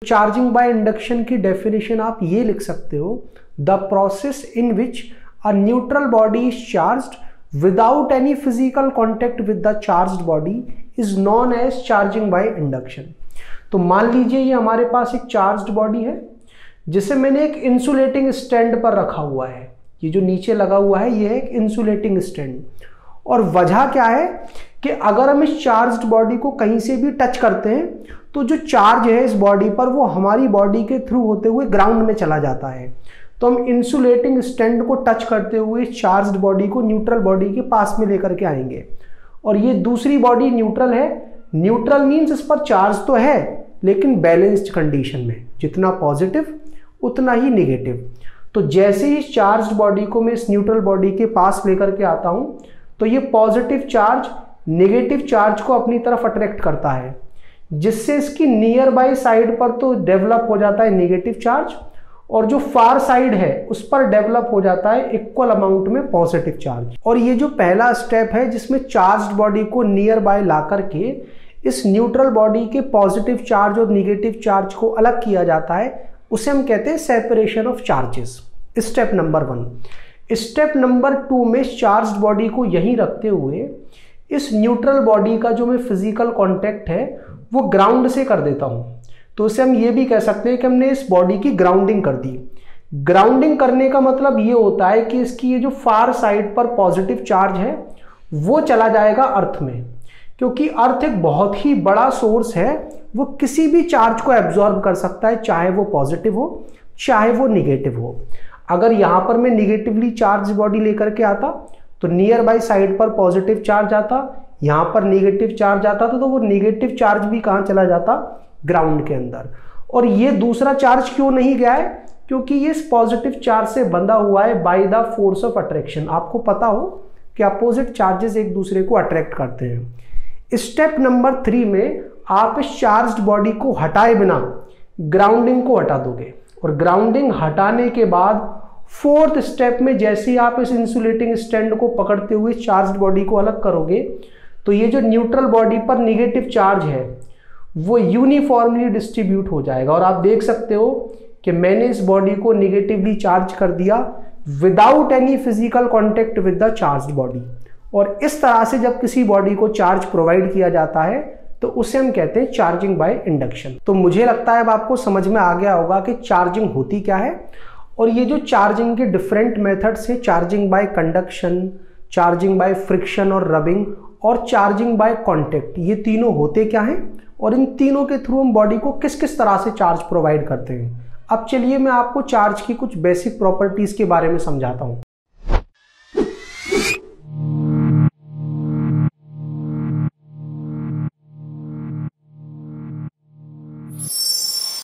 Charging by induction की definition आप ये लिख सकते हो, the process in which a neutral body is charged without any physical contact with the charged body is known as charging by induction. तो मान लीजिए ये हमारे पास एक चार्ज्ड बॉडी है जिसे मैंने एक इंसुलेटिंग स्टैंड पर रखा हुआ है। ये जो नीचे लगा हुआ है ये है एक इंसुलेटिंग स्टैंड। और वजह क्या है कि अगर हम इस चार्ज्ड बॉडी को कहीं से भी टच करते हैं तो जो चार्ज है इस बॉडी पर वो हमारी बॉडी के थ्रू होते हुए ग्राउंड में चला जाता है। तो हम इंसुलेटिंग स्टैंड को टच करते हुए इस चार्ज्ड बॉडी को न्यूट्रल बॉडी के पास में लेकर के आएंगे। और ये दूसरी बॉडी न्यूट्रल है। न्यूट्रल मीन्स इस पर चार्ज तो है लेकिन बैलेंस्ड कंडीशन में, जितना पॉजिटिव उतना ही नेगेटिव। तो जैसे ही इस चार्ज्ड बॉडी को मैं इस न्यूट्रल बॉडी के पास लेकर के आता हूं तो ये पॉजिटिव चार्ज नेगेटिव चार्ज को अपनी तरफ अट्रैक्ट करता है, जिससे इसकी नियर बाय साइड पर तो डेवलप हो जाता है नेगेटिव चार्ज और जो फार साइड है उस पर डेवलप हो जाता है इक्वल अमाउंट में पॉजिटिव चार्ज। और ये जो पहला स्टेप है जिसमें चार्ज्ड बॉडी को नियर बाय ला करके इस न्यूट्रल बॉडी के पॉजिटिव चार्ज और नेगेटिव चार्ज को अलग किया जाता है, उसे हम कहते हैं separation of charges. Step number 1। Step number 2 में चार्ज्ड बॉडी को यहीं रखते हुए इस न्यूट्रल बॉडी का जो मैं फिजिकल कांटेक्ट है वो ग्राउंड से कर देता हूं। तो उसे हम ये भी कह सकते हैं कि हमने इस बॉडी की ग्राउंडिंग कर दी। ग्राउंडिंग करने का मतलब ये होता है कि इसकी ये जो फार साइड पर पॉजिटिव चार्ज है वो चला जाएगा अर्थ में, क्योंकि अर्थ एक बहुत ही बड़ा सोर्स है, वो किसी भी चार्ज को एब्जॉर्ब कर सकता है, चाहे वो पॉजिटिव हो चाहे वो निगेटिव हो। अगर यहां पर मैं निगेटिवली चार्ज बॉडी लेकर के आता तो नियर बाय साइड पर पॉजिटिव चार्ज आता, यहां पर नेगेटिव चार्ज आता तो वो नेगेटिव चार्ज भी कहां चला जाता, ग्राउंड के अंदर। और ये दूसरा चार्ज क्यों नहीं गया है, क्योंकि ये इस पॉजिटिव चार्ज से बंधा हुआ है by the force of attraction. आपको पता हो कि अपोजिट चार्जेस एक दूसरे को अट्रैक्ट करते हैं। स्टेप नंबर 3 में आप इस चार्ज्ड बॉडी को हटाए बिना ग्राउंडिंग को हटा दोगे और ग्राउंडिंग हटाने के बाद 4th स्टेप में जैसे ही आप इस इंसुलेटिंग स्टैंड को पकड़ते हुए चार्ज्ड बॉडी को अलग करोगे तो ये जो न्यूट्रल बॉडी पर नेगेटिव चार्ज है वो यूनिफॉर्मली डिस्ट्रीब्यूट हो जाएगा। और आप देख सकते हो कि मैंने इस बॉडी को नेगेटिवली चार्ज कर दिया without any physical contact with the charged body. और इस तरह से जब किसी बॉडी को चार्ज प्रोवाइड किया जाता है तो उसे हम कहते हैं चार्जिंग बाय इंडक्शन। तो मुझे लगता है अब आपको समझ में आ गया होगा कि चार्जिंग होती क्या है। और ये जो चार्जिंग के डिफरेंट मेथड्स हैं, charging by conduction, charging by friction और रबिंग और चार्जिंग बाय कांटेक्ट, ये तीनों होते क्या हैं और इन तीनों के थ्रू हम बॉडी को किस किस तरह से चार्ज प्रोवाइड करते हैं। अब चलिए मैं आपको चार्ज की कुछ बेसिक प्रॉपर्टीज के बारे में समझाता हूं।